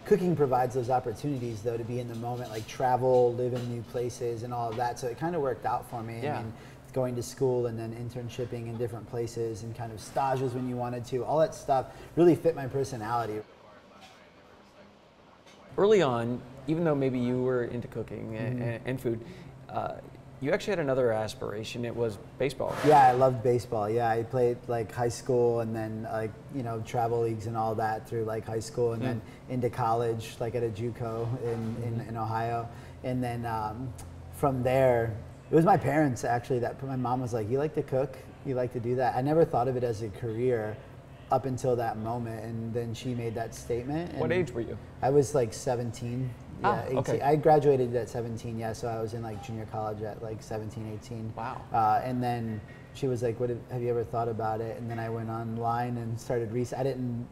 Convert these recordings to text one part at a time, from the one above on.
cooking provides those opportunities though to be in the moment, like travel, live in new places and all of that. So it kind of worked out for me. Yeah. I mean, going to school and then internshipping in different places and kind of stages when you wanted to, all that stuff really fit my personality. Early on, even though maybe you were into cooking and food, you actually had another aspiration. It was baseball. Yeah, I loved baseball. Yeah, I played like high school and then like, you know, travel leagues and all that through like high school and then into college, like at a JUCO in Ohio. And then from there, it was my parents actually that my mom was like, you like to cook, you like to do that. I never thought of it as a career up until that moment, and then she made that statement. What age were you? I was like 17. Yeah, 18. Okay. I graduated at 17, yeah, so I was in like junior college at like 17, 18. Wow. And then she was like, have you ever thought about it? And then I went online and started research. I didn't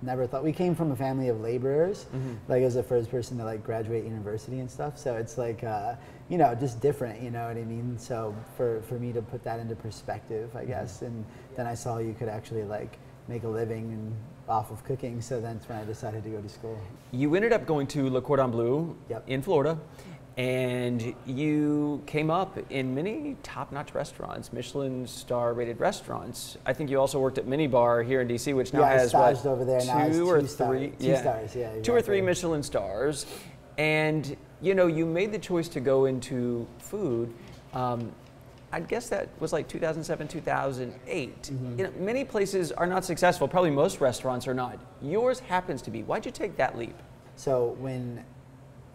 never thought. We came from a family of laborers, like as the first person to like graduate university and stuff. So it's like, you know, just different, you know what I mean? So for me to put that into perspective, I guess, and then I saw you could actually like make a living and off of cooking. So that's when I decided to go to school. You ended up going to Le Cordon Bleu Yep. in Florida, and you came up in many top-notch restaurants, Michelin star-rated restaurants. I think you also worked at Mini Bar here in DC, which now has what, over there now two or three, two stars, yeah, two or three Michelin stars, and you know you made the choice to go into food. I guess that was like 2007, 2008. You know, many places are not successful. Probably most restaurants are not. Yours happens to be. Why'd you take that leap? So when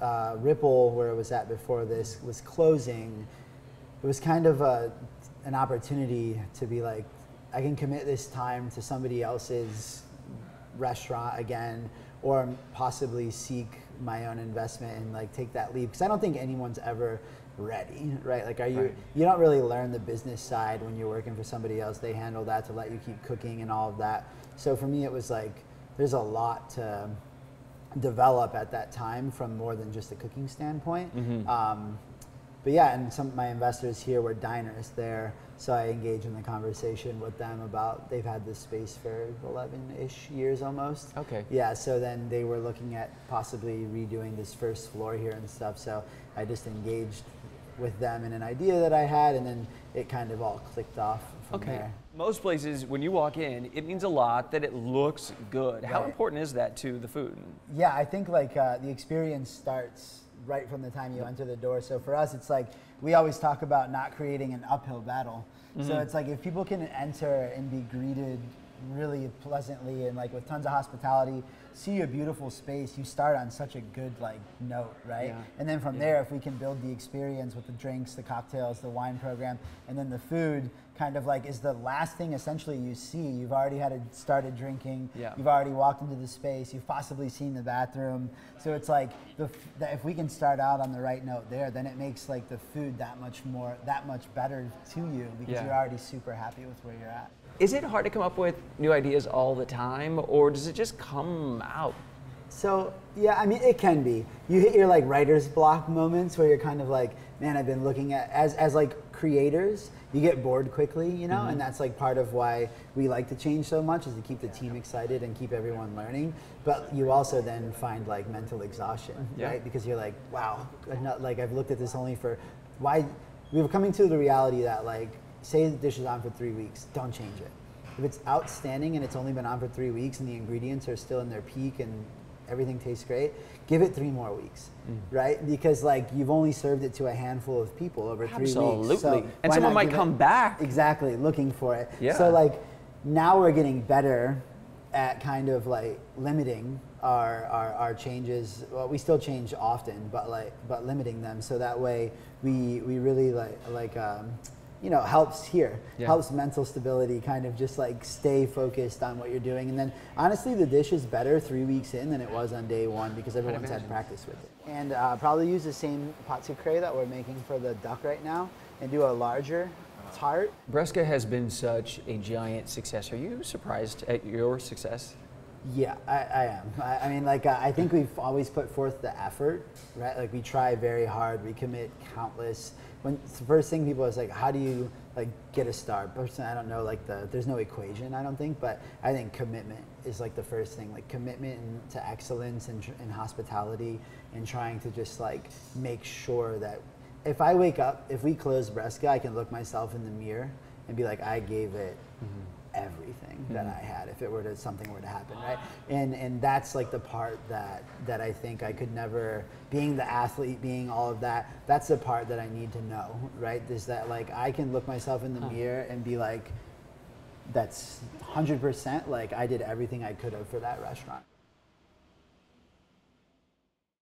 Ripple, where it was at before this, was closing, it was kind of an opportunity to be like, I can commit this time to somebody else's restaurant again, or possibly seek my own investment and like take that leap. Because I don't think anyone's ever ready, right? Like, you don't really learn the business side when you're working for somebody else. They handle that to let you keep cooking and all of that. So for me, it was like, there's a lot to develop at that time from more than just a cooking standpoint. But yeah, and some of my investors here were diners there, so I engaged in the conversation with them about, they've had this space for 11-ish years almost. Okay. Yeah, so then they were looking at possibly redoing this first floor here and stuff, so I just engaged with them in an idea that I had, and then it kind of all clicked off from there. Most places, when you walk in, it means a lot that it looks good. How Right. important is that to the food? Yeah, I think like the experience starts right from the time you enter the door. So for us, it's like, we always talk about not creating an uphill battle. So it's like, if people can enter and be greeted really pleasantly and like with tons of hospitality, see a beautiful space, you start on such a good like note, right? Yeah. And then from there, if we can build the experience with the drinks, the cocktails, the wine program, and then the food kind of like is the last thing essentially you see. You've already started drinking, you've already walked into the space, you've possibly seen the bathroom. So it's like, if we can start out on the right note there, then it makes like the food that much better to you, because you're already super happy with where you're at. Is it hard to come up with new ideas all the time, or does it just come out? So, yeah, I mean, it can be. You hit your like writer's block moments where you're kind of like, man, I've been looking at, as like creators, you get bored quickly, you know, and that's like part of why we like to change so much, is to keep the team excited and keep everyone learning. But you also then find like mental exhaustion, right? Because you're like, wow, I've looked at this only for, why? We were coming to the reality that like, say the dish is on for 3 weeks, don't change it. If it's outstanding and it's only been on for 3 weeks and the ingredients are still in their peak and everything tastes great, give it 3 more weeks, right? Because like, you've only served it to a handful of people over 3 weeks. Absolutely. So and someone might come back. Exactly, looking for it. Yeah. So like, now we're getting better at kind of like limiting our changes. Well, we still change often, but limiting them, so that way we really you know, helps here, helps mental stability, kind of just like stay focused on what you're doing. And then honestly, the dish is better 3 weeks in than it was on day one, because everyone's had practice with it. And probably use the same pâte sucrée that we're making for the duck right now, and do a larger tart. Bresca has been such a giant success. Are you surprised at your success? Yeah, I am. I mean, like, I think we've always put forth the effort, right? Like, we try very hard. We commit countless. When the first thing people is like, how do you like get a star? Personally, I don't know. Like, there's no equation, I don't think. But I think commitment is like the first thing. Like commitment to excellence and hospitality, and trying to just like make sure that if I wake up, if we close Bresca, I can look myself in the mirror and be like, I gave it. Everything that I had if it were to something were to happen, right? And that's like the part that I think I could never, being the athlete, being all of that, that's the part that I need to know, right? Is that like I can look myself in the mirror and be like, that's 100% like I did everything I could have for that restaurant.